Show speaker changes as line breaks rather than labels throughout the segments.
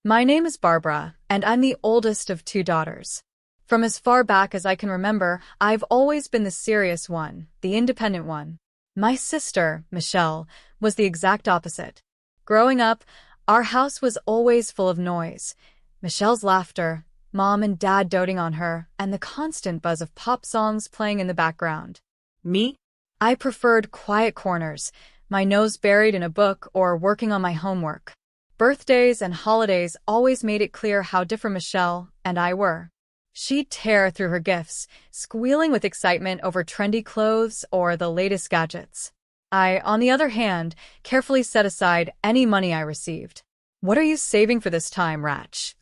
My name is Barbara, and I'm the oldest of two daughters. From as far back as I can remember, I've always been the serious one, the independent one. My sister, Michelle, was the exact opposite. Growing up, our house was always full of noise. Michelle's laughter, Mom and Dad doting on her, and the constant buzz of pop songs playing in the background.
Me?
I preferred quiet corners, my nose buried in a book or working on my homework. Birthdays and holidays always made it clear how different Michelle and I were. She'd tear through her gifts, squealing with excitement over trendy clothes or the latest gadgets. I, on the other hand, carefully set aside any money I received. "What are you saving for this time, Ratch?"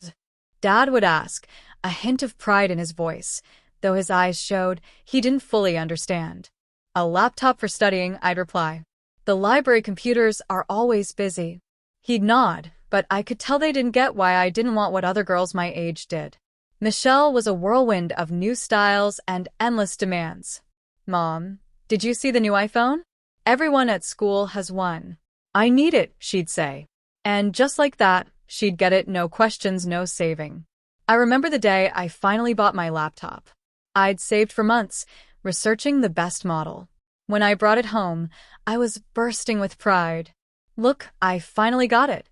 Dad would ask, a hint of pride in his voice, though his eyes showed he didn't fully understand. "A laptop for studying," I'd reply. "The library computers are always busy." He'd nod, but I could tell they didn't get why I didn't want what other girls my age did. Michelle was a whirlwind of new styles and endless demands. "Mom, did you see the new iPhone? Everyone at school has one." "I need it," she'd say. And just like that, she'd get it, no questions, no saving. I remember the day I finally bought my laptop. I'd saved for months, researching the best model. When I brought it home, I was bursting with pride. "Look, I finally got it,"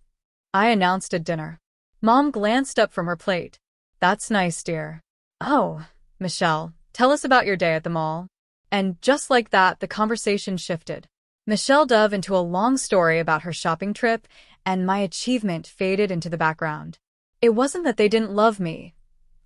I announced at dinner. Mom glanced up from her plate. "That's nice, dear." "Oh, Michelle, tell us about your day at the mall." And just like that, the conversation shifted. Michelle dove into a long story about her shopping trip, and my achievement faded into the background. It wasn't that they didn't love me.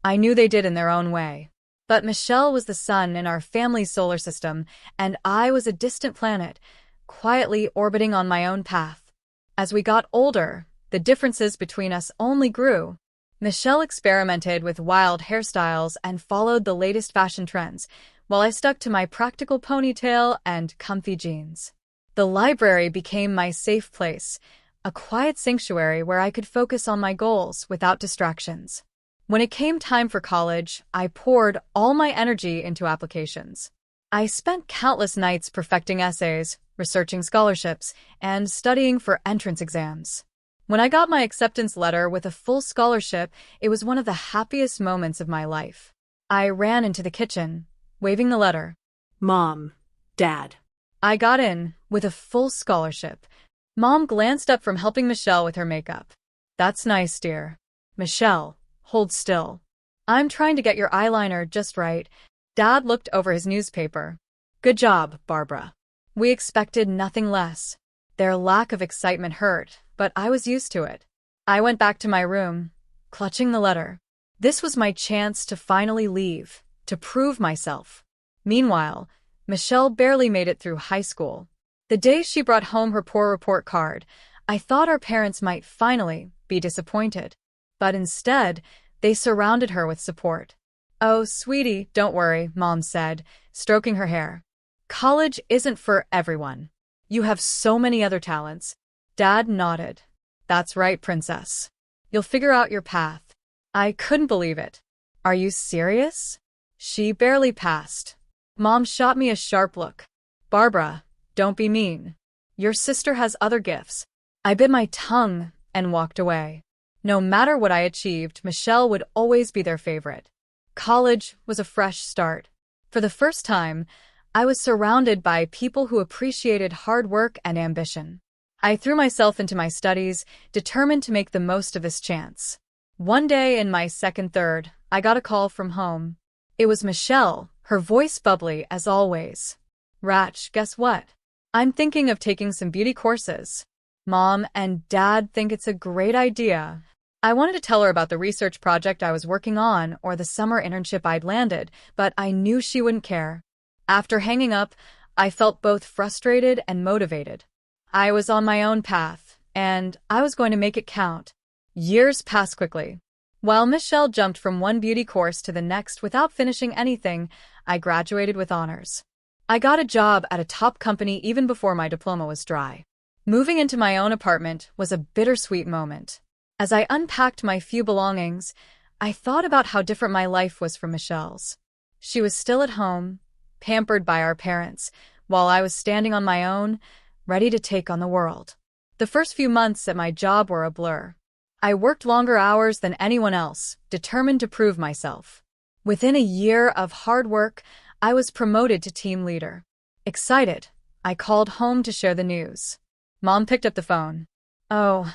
I knew they did in their own way. But Michelle was the sun in our family's solar system, and I was a distant planet, quietly orbiting on my own path. As we got older, the differences between us only grew. Michelle experimented with wild hairstyles and followed the latest fashion trends, while I stuck to my practical ponytail and comfy jeans. The library became my safe place, a quiet sanctuary where I could focus on my goals without distractions. When it came time for college, I poured all my energy into applications. I spent countless nights perfecting essays, researching scholarships, and studying for entrance exams. When I got my acceptance letter with a full scholarship, it was one of the happiest moments of my life. I ran into the kitchen, waving the letter.
Mom, Dad.
I got in with a full scholarship. Mom glanced up from helping Michelle with her makeup. "That's nice, dear." "Michelle, hold still. I'm trying to get your eyeliner just right." Dad looked over his newspaper. "Good job, Barbara." We expected nothing less. Their lack of excitement hurt, but I was used to it. I went back to my room, clutching the letter. This was my chance to finally leave, to prove myself. Meanwhile, Michelle barely made it through high school. The day she brought home her poor report card, I thought our parents might finally be disappointed. But instead, they surrounded her with support. "Oh, sweetie, don't worry," Mom said, stroking her hair. "College isn't for everyone. You have so many other talents." Dad nodded. "That's right, princess. You'll figure out your path." I couldn't believe it. "Are you serious?" She barely passed. Mom shot me a sharp look. "Barbara, don't be mean. Your sister has other gifts." I bit my tongue and walked away. No matter what I achieved, Michelle would always be their favorite. College was a fresh start. For the first time, I was surrounded by people who appreciated hard work and ambition. I threw myself into my studies, determined to make the most of this chance. One day in my second third, I got a call from home. It was Michelle, her voice bubbly as always. "Ratch, guess what? I'm thinking of taking some beauty courses. Mom and Dad think it's a great idea." I wanted to tell her about the research project I was working on or the summer internship I'd landed, but I knew she wouldn't care. After hanging up, I felt both frustrated and motivated. I was on my own path, and I was going to make it count. Years passed quickly. While Michelle jumped from one beauty course to the next without finishing anything, I graduated with honors. I got a job at a top company even before my diploma was dry. Moving into my own apartment was a bittersweet moment. As I unpacked my few belongings, I thought about how different my life was from Michelle's. She was still at home, pampered by our parents, while I was standing on my own, ready to take on the world. The first few months at my job were a blur. I worked longer hours than anyone else, determined to prove myself. Within a year of hard work, I was promoted to team leader. Excited, I called home to share the news. Mom picked up the phone. "Oh,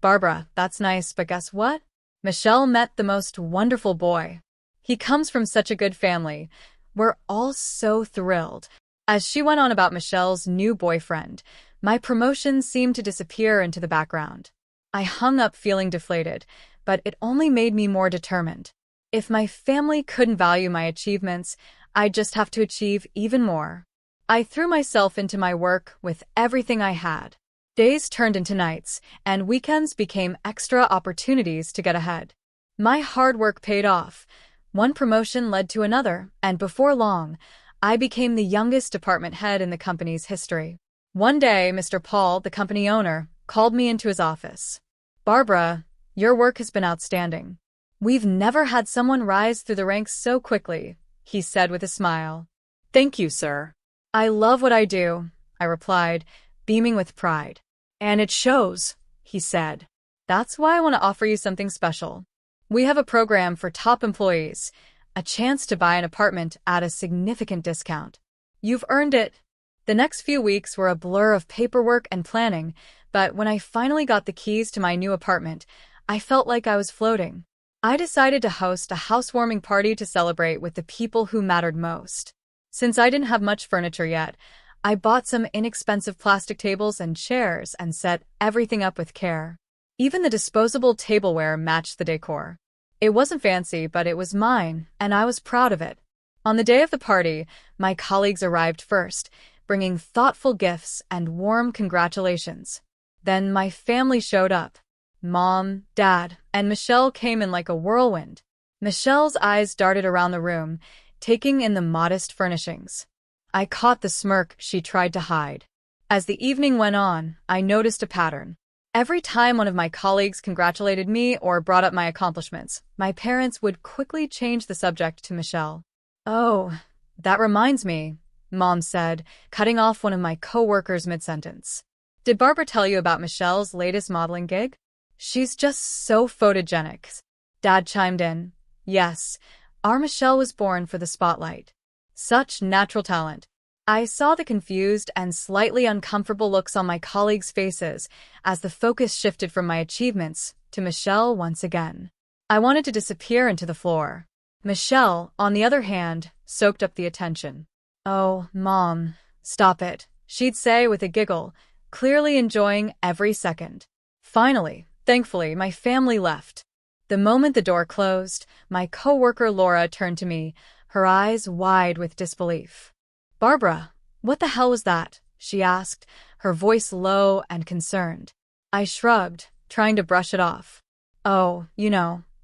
Barbara, that's nice, but guess what? Michelle met the most wonderful boy. He comes from such a good family. We're all so thrilled." As she went on about Michelle's new boyfriend, my promotion seemed to disappear into the background. I hung up feeling deflated, but it only made me more determined. If my family couldn't value my achievements, I'd just have to achieve even more. I threw myself into my work with everything I had. Days turned into nights, and weekends became extra opportunities to get ahead. My hard work paid off. One promotion led to another, and before long, I became the youngest department head in the company's history. One day, Mr. Paul, the company owner, called me into his office. "Barbara, your work has been outstanding. We've never had someone rise through the ranks so quickly," he said with a smile.
Thank you, sir.
"I love what I do," I replied, beaming with pride.
And it shows, he said.
"That's why I want to offer you something special. We have a program for top employees, a chance to buy an apartment at a significant discount. You've earned it." The next few weeks were a blur of paperwork and planning, but when I finally got the keys to my new apartment, I felt like I was floating. I decided to host a housewarming party to celebrate with the people who mattered most. Since I didn't have much furniture yet, I bought some inexpensive plastic tables and chairs and set everything up with care. Even the disposable tableware matched the decor. It wasn't fancy, but it was mine, and I was proud of it. On the day of the party, my colleagues arrived first, bringing thoughtful gifts and warm congratulations. Then my family showed up. Mom, Dad, and Michelle came in like a whirlwind. Michelle's eyes darted around the room, taking in the modest furnishings. I caught the smirk she tried to hide. As the evening went on, I noticed a pattern. Every time one of my colleagues congratulated me or brought up my accomplishments, my parents would quickly change the subject to Michelle. "Oh, that reminds me," Mom said, cutting off one of my coworkers mid-sentence. "Did Barbara tell you about Michelle's latest modeling gig? She's just so photogenic." Dad chimed in. "Yes, our Michelle was born for the spotlight. Such natural talent." I saw the confused and slightly uncomfortable looks on my colleagues' faces as the focus shifted from my achievements to Michelle once again. I wanted to disappear into the floor. Michelle, on the other hand, soaked up the attention. "Oh, Mom, stop it," she'd say with a giggle, clearly enjoying every second. Finally, thankfully, my family left. The moment the door closed, my coworker Laura turned to me, her eyes wide with disbelief. "Barbara, what the hell was that?" she asked, her voice low and concerned. I shrugged, trying to brush it off. "Oh,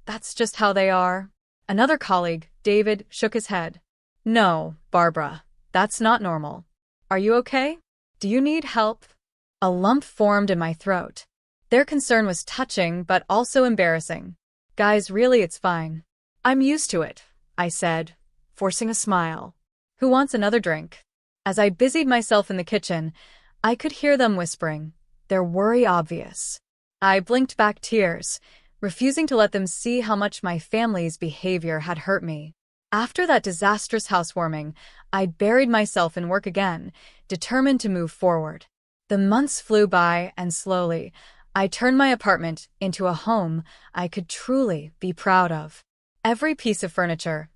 that's just how they are." Another colleague, David, shook his head. "No, Barbara, that's not normal. Are you okay? Do you need help?" A lump formed in my throat. Their concern was touching but also embarrassing. "Guys, really, it's fine. I'm used to it," I said, forcing a smile. "Who wants another drink?" As I busied myself in the kitchen, I could hear them whispering, their worry obvious. I blinked back tears, refusing to let them see how much my family's behavior had hurt me. After that disastrous housewarming, I buried myself in work again, determined to move forward. The months flew by, and slowly, I turned my apartment into a home I could truly be proud of. Every piece of furniture,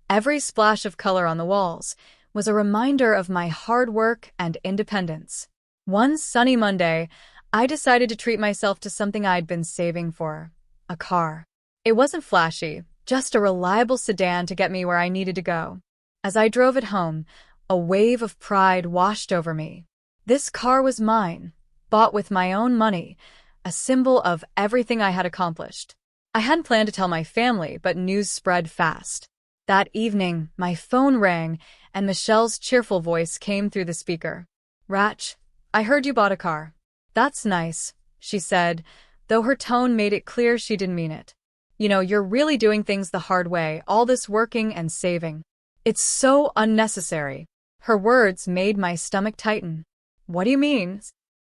every splash of color on the walls, was a reminder of my hard work and independence. One sunny Monday, I decided to treat myself to something I'd been saving for: a car. It wasn't flashy, just a reliable sedan to get me where I needed to go. As I drove it home, a wave of pride washed over me. This car was mine, bought with my own money, a symbol of everything I had accomplished. I hadn't planned to tell my family, but news spread fast. That evening, my phone rang, and Michelle's cheerful voice came through the speaker. "Rach, I heard you bought a car." "That's nice," she said, though her tone made it clear she didn't mean it. You're really doing things the hard way, all this working and saving. It's so unnecessary." Her words made my stomach tighten. "What do you mean?"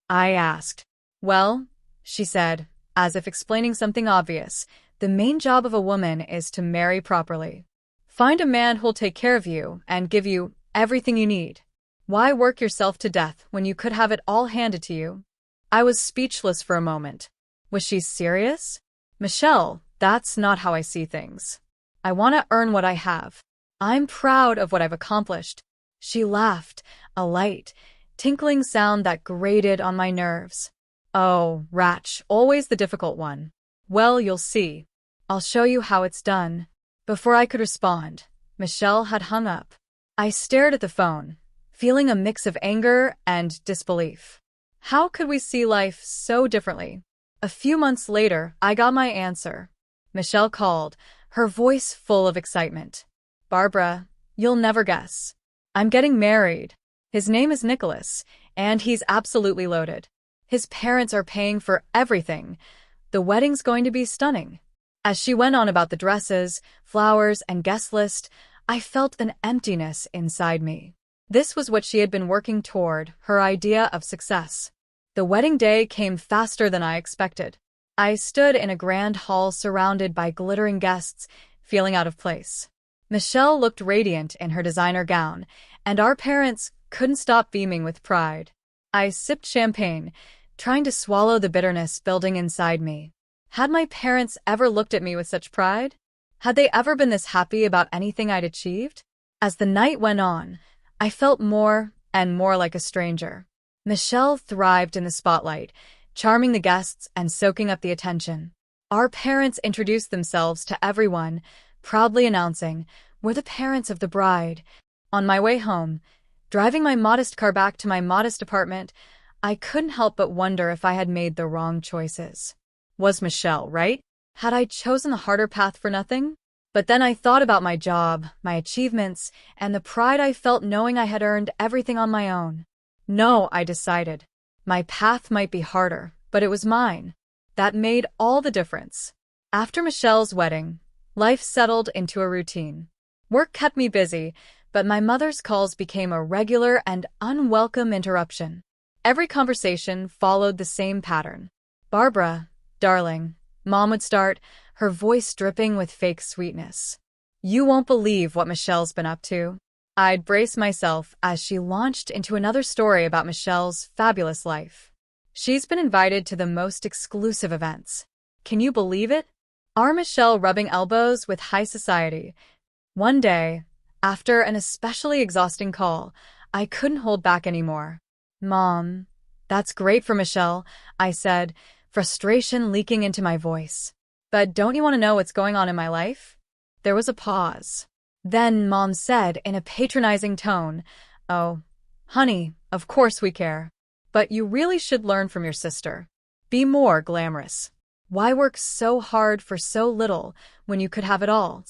I asked. "Well," she said, as if explaining something obvious. The main job of a woman is to marry properly. Find a man who'll take care of you and give you everything you need. Why work yourself to death when you could have it all handed to you? I was speechless for a moment. Was she serious? Michelle, that's not how I see things. I want to earn what I have. I'm proud of what I've accomplished. She laughed, a light, tinkling sound that grated on my nerves. Oh, Ratch, always the difficult one. Well, you'll see. I'll show you how it's done. Before I could respond, Michelle had hung up. I stared at the phone, feeling a mix of anger and disbelief. How could we see life so differently? A few months later, I got my answer. Michelle called, her voice full of excitement. Barbara, you'll never guess. I'm getting married. His name is Nicholas, and he's absolutely loaded. His parents are paying for everything. The wedding's going to be stunning. As she went on about the dresses, flowers, and guest list, I felt an emptiness inside me. This was what she had been working toward, her idea of success. The wedding day came faster than I expected. I stood in a grand hall surrounded by glittering guests, feeling out of place. Michelle looked radiant in her designer gown, and our parents couldn't stop beaming with pride. I sipped champagne, trying to swallow the bitterness building inside me. Had my parents ever looked at me with such pride? Had they ever been this happy about anything I'd achieved? As the night went on, I felt more and more like a stranger. Michelle thrived in the spotlight, charming the guests and soaking up the attention. Our parents introduced themselves to everyone, proudly announcing, "We're the parents of the bride." On my way home, driving my modest car back to my modest apartment, I couldn't help but wonder if I had made the wrong choices. Was Michelle right? Had I chosen the harder path for nothing? But then I thought about my job, my achievements, and the pride I felt knowing I had earned everything on my own. No, I decided. My path might be harder, but it was mine. That made all the difference. After Michelle's wedding, life settled into a routine. Work kept me busy, but my mother's calls became a regular and unwelcome interruption. Every conversation followed the same pattern. "Barbara, darling," Mom would start, her voice dripping with fake sweetness. "You won't believe what Michelle's been up to." I'd brace myself as she launched into another story about Michelle's fabulous life. She's been invited to the most exclusive events. Can you believe it? Our Michelle rubbing elbows with high society. One day, after an especially exhausting call, I couldn't hold back anymore. "Mom, that's great for Michelle," I said, frustration leaking into my voice. "But don't you want to know what's going on in my life?" There was a pause. Then Mom said in a patronizing tone, "Oh, honey, of course we care. But you really should learn from your sister. Be more glamorous. Why work so hard for so little when you could have it all?"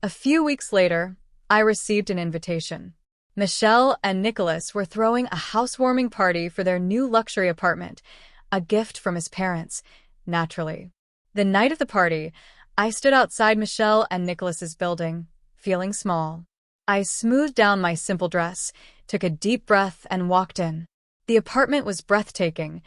A few weeks later, I received an invitation. Michelle and Nicholas were throwing a housewarming party for their new luxury apartment, a gift from his parents, naturally. The night of the party, I stood outside Michelle and Nicholas's building, feeling small. I smoothed down my simple dress, took a deep breath, and walked in. The apartment was breathtaking.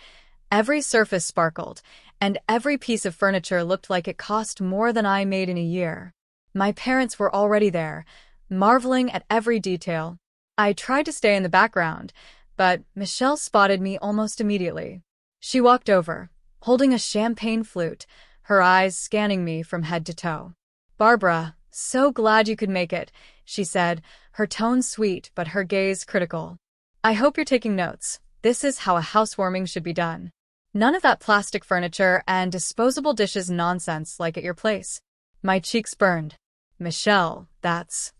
Every surface sparkled, and every piece of furniture looked like it cost more than I made in a year. My parents were already there, marveling at every detail. I tried to stay in the background, but Michelle spotted me almost immediately. She walked over, holding a champagne flute, her eyes scanning me from head to toe. "Barbara, so glad you could make it," she said, her tone sweet but her gaze critical. "I hope you're taking notes. This is how a housewarming should be done. None of that plastic furniture and disposable dishes nonsense like at your place." My cheeks burned. "Michelle, that's..."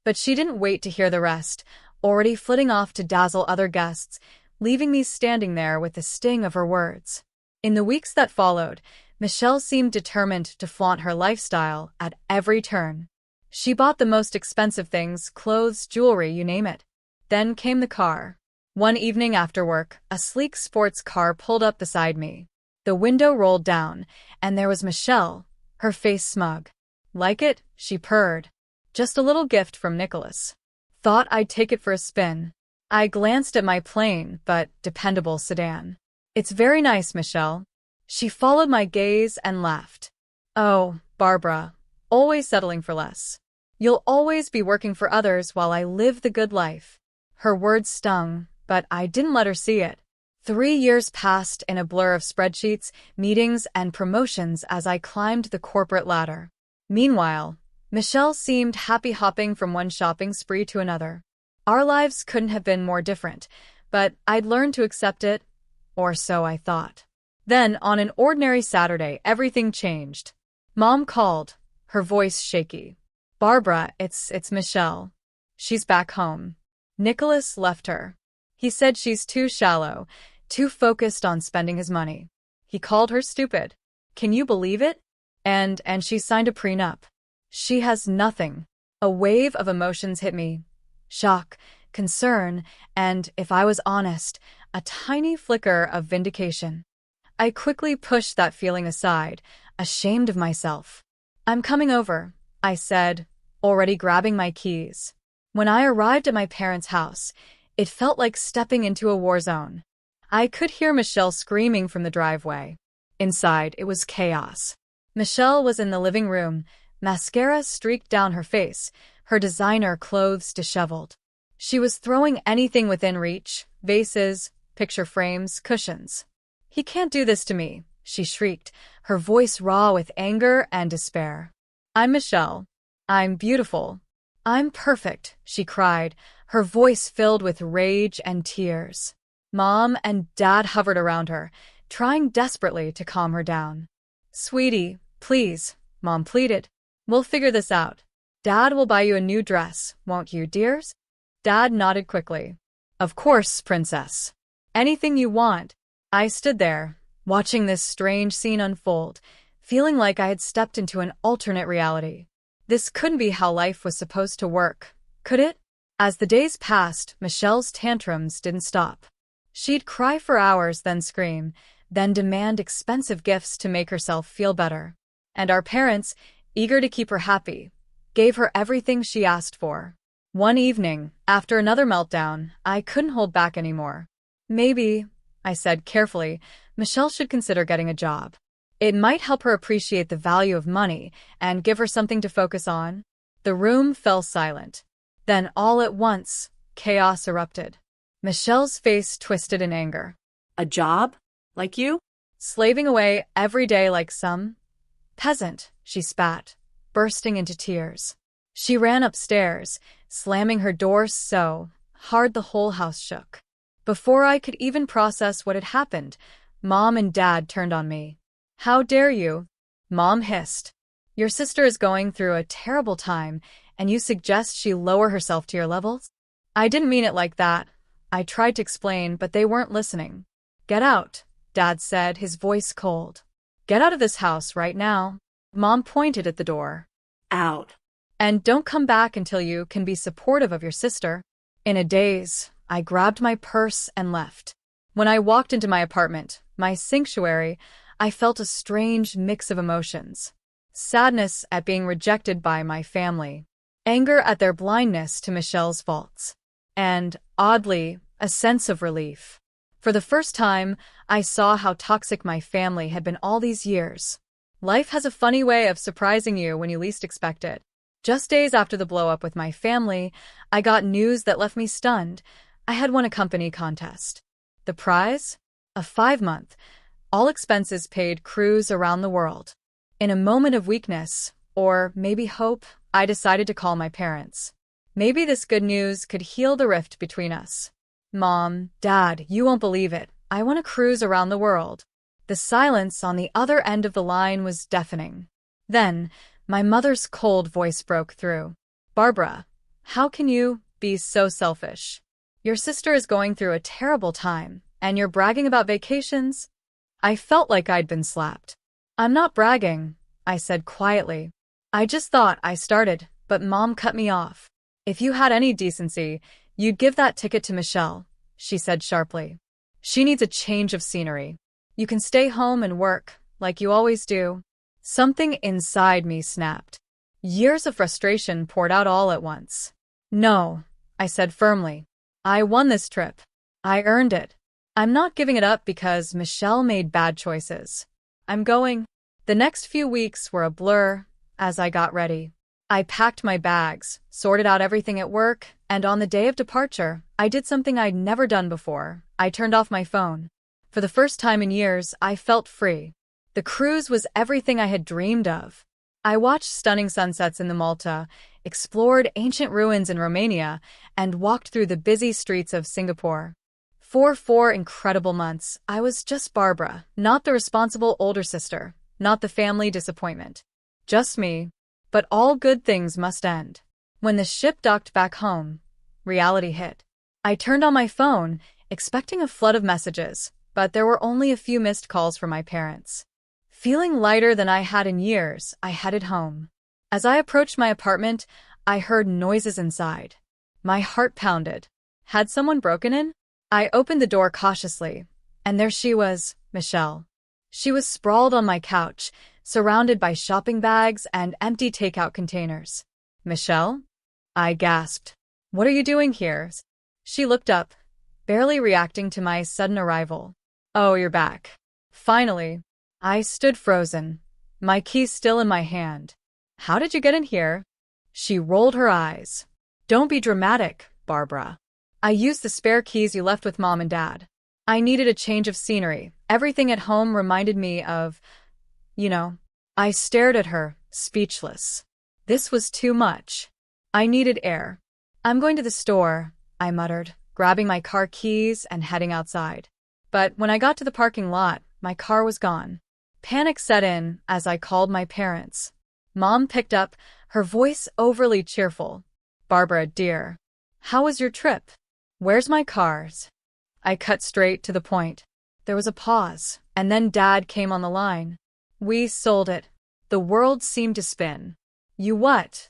But she didn't wait to hear the rest, already flitting off to dazzle other guests, leaving me standing there with the sting of her words. In the weeks that followed, Michelle seemed determined to flaunt her lifestyle at every turn. She bought the most expensive things, clothes, jewelry, you name it. Then came the car. One evening after work, a sleek sports car pulled up beside me. The window rolled down, and there was Michelle, her face smug. "Like it?" she purred. "Just a little gift from Nicholas. Thought I'd take it for a spin." I glanced at my plain but dependable sedan. "It's very nice, Michelle." She followed my gaze and laughed. Oh, Barbara, always settling for less. You'll always be working for others while I live the good life. Her words stung, but I didn't let her see it. 3 years passed in a blur of spreadsheets, meetings, and promotions as I climbed the corporate ladder. Meanwhile, Michelle seemed happy hopping from one shopping spree to another. Our lives couldn't have been more different, but I'd learned to accept it, or so I thought. Then, on an ordinary Saturday, everything changed. Mom called, her voice shaky. Barbara, it's Michelle. She's back home. Nicholas left her. He said she's too shallow, too focused on spending his money. He called her stupid. Can you believe it? And she signed a prenup. She has nothing. A wave of emotions hit me. Shock, concern, and, if I was honest, a tiny flicker of vindication. I quickly pushed that feeling aside, ashamed of myself. I'm coming over, I said, already grabbing my keys. When I arrived at my parents' house, it felt like stepping into a war zone. I could hear Michelle screaming from the driveway. Inside, it was chaos. Michelle was in the living room, mascara streaked down her face, her designer clothes disheveled. She was throwing anything within reach, vases, picture frames, cushions. He can't do this to me, she shrieked, her voice raw with anger and despair. I'm Michelle. I'm beautiful. I'm perfect, she cried, her voice filled with rage and tears. Mom and Dad hovered around her, trying desperately to calm her down. Sweetie, please, Mom pleaded. We'll figure this out. Dad will buy you a new dress, won't you, dears? Dad nodded quickly. Of course, princess. Anything you want. I stood there, watching this strange scene unfold, feeling like I had stepped into an alternate reality. This couldn't be how life was supposed to work, could it? As the days passed, Michelle's tantrums didn't stop. She'd cry for hours, then scream, then demand expensive gifts to make herself feel better. And our parents, eager to keep her happy, gave her everything she asked for. One evening, after another meltdown, I couldn't hold back anymore. Maybe, I said carefully, Michelle should consider getting a job. It might help her appreciate the value of money and give her something to focus on. The room fell silent. Then, all at once, chaos erupted. Michelle's face twisted in anger.
A job? Like you?
Slaving away every day like some peasant, she spat, bursting into tears. She ran upstairs, slamming her door so hard the whole house shook. Before I could even process what had happened, Mom and Dad turned on me. How dare you? Mom hissed. Your sister is going through a terrible time, and you suggest she lower herself to your levels? I didn't mean it like that. I tried to explain, but they weren't listening. Get out, Dad said, his voice cold. Get out of this house right now. Mom pointed at the door.
Out.
And don't come back until you can be supportive of your sister. In a daze, I grabbed my purse and left. When I walked into my apartment, my sanctuary, I felt a strange mix of emotions. Sadness at being rejected by my family, anger at their blindness to Michelle's faults, and, oddly, a sense of relief. For the first time, I saw how toxic my family had been all these years. Life has a funny way of surprising you when you least expect it. Just days after the blow-up with my family, I got news that left me stunned. I had won a company contest. The prize? A 5-month, all-expenses-paid cruise around the world. In a moment of weakness, or maybe hope, I decided to call my parents. Maybe this good news could heal the rift between us. Mom, Dad, you won't believe it. I want to cruise around the world. The silence on the other end of the line was deafening. Then, my mother's cold voice broke through. Barbara, how can you be so selfish? Your sister is going through a terrible time, and you're bragging about vacations? I felt like I'd been slapped. I'm not bragging, I said quietly. I just thought I started, but Mom cut me off. If you had any decency, you'd give that ticket to Michelle, she said sharply. She needs a change of scenery. You can stay home and work, like you always do. Something inside me snapped. Years of frustration poured out all at once. No, I said firmly. I won this trip. I earned it. I'm not giving it up because Michelle made bad choices. I'm going. The next few weeks were a blur as I got ready. I packed my bags, sorted out everything at work, and on the day of departure, I did something I'd never done before. I turned off my phone. For the first time in years, I felt free. The cruise was everything I had dreamed of. I watched stunning sunsets in the Malta, explored ancient ruins in Romania, and walked through the busy streets of Singapore. For 4 incredible months, I was just Barbara, not the responsible older sister, not the family disappointment. Just me. But all good things must end. When the ship docked back home, reality hit. I turned on my phone, expecting a flood of messages, but there were only a few missed calls from my parents. Feeling lighter than I had in years, I headed home. As I approached my apartment, I heard noises inside. My heart pounded. Had someone broken in? I opened the door cautiously, and there she was, Michelle. She was sprawled on my couch, surrounded by shopping bags and empty takeout containers. Michelle? I gasped. What are you doing here? She looked up, barely reacting to my sudden arrival. Oh, you're back. Finally. I stood frozen, my keys still in my hand. How did you get in here? She rolled her eyes. Don't be dramatic, Barbara. I used the spare keys you left with Mom and Dad. I needed a change of scenery. Everything at home reminded me of, I stared at her, speechless. This was too much. I needed air. I'm going to the store, I muttered, grabbing my car keys and heading outside. But when I got to the parking lot, my car was gone. Panic set in as I called my parents. Mom picked up, her voice overly cheerful. Barbara, dear. How was your trip? Where's my cars? I cut straight to the point. There was a pause, and then Dad came on the line. We sold it. The world seemed to spin. You what?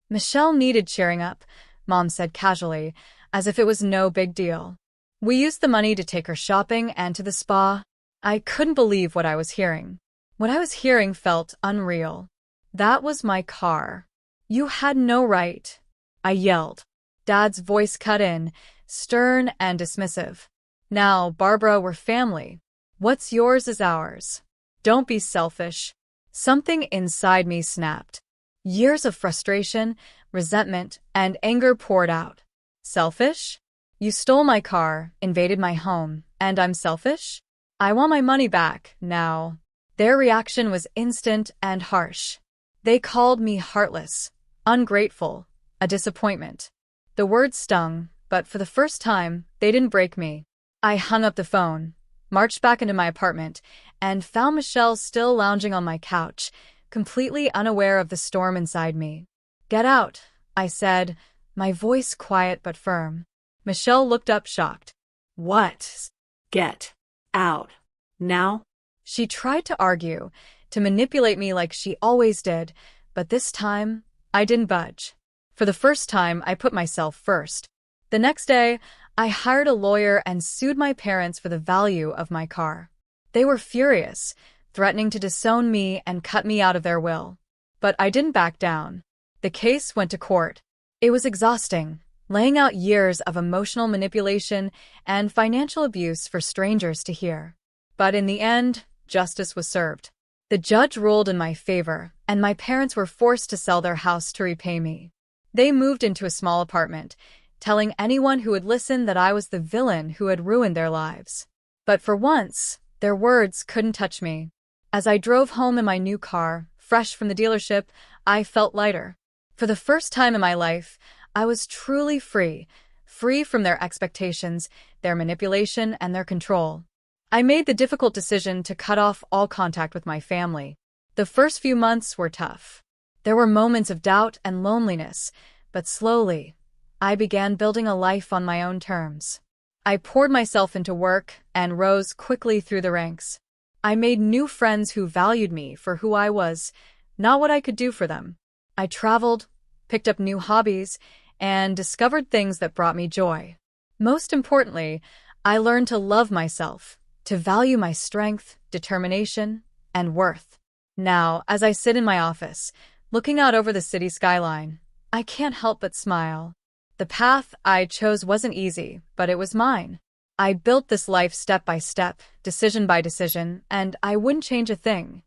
Michelle needed cheering up, Mom said casually, as if it was no big deal. We used the money to take her shopping and to the spa. I couldn't believe what I was hearing. What I was hearing felt unreal. That was my car. You had no right. I yelled. Dad's voice cut in, stern and dismissive. Now, Barbara, we're family. What's yours is ours. Don't be selfish. Something inside me snapped. Years of frustration, resentment, and anger poured out. Selfish? You stole my car, invaded my home, and I'm selfish? I want my money back, now. Their reaction was instant and harsh. They called me heartless, ungrateful, a disappointment. The words stung, but for the first time, they didn't break me. I hung up the phone, marched back into my apartment, and found Michelle still lounging on my couch, completely unaware of the storm inside me. Get out, I said, my voice quiet but firm. Michelle looked up shocked. What?
Get out. Now?
She tried to argue, to manipulate me like she always did, but this time, I didn't budge. For the first time, I put myself first. The next day, I hired a lawyer and sued my parents for the value of my car. They were furious, threatening to disown me and cut me out of their will. But I didn't back down. The case went to court. It was exhausting, laying out years of emotional manipulation and financial abuse for strangers to hear. But in the end, justice was served. The judge ruled in my favor, and my parents were forced to sell their house to repay me. They moved into a small apartment, telling anyone who would listen that I was the villain who had ruined their lives. But for once, their words couldn't touch me. As I drove home in my new car, fresh from the dealership, I felt lighter. For the first time in my life, I was truly free, free from their expectations, their manipulation, and their control. I made the difficult decision to cut off all contact with my family. The first few months were tough. There were moments of doubt and loneliness, but slowly, I began building a life on my own terms. I poured myself into work and rose quickly through the ranks. I made new friends who valued me for who I was, not what I could do for them. I traveled, picked up new hobbies, and discovered things that brought me joy. Most importantly, I learned to love myself, to value my strength, determination, and worth. Now, as I sit in my office, looking out over the city skyline, I can't help but smile. The path I chose wasn't easy, but it was mine. I built this life step by step, decision by decision, and I wouldn't change a thing.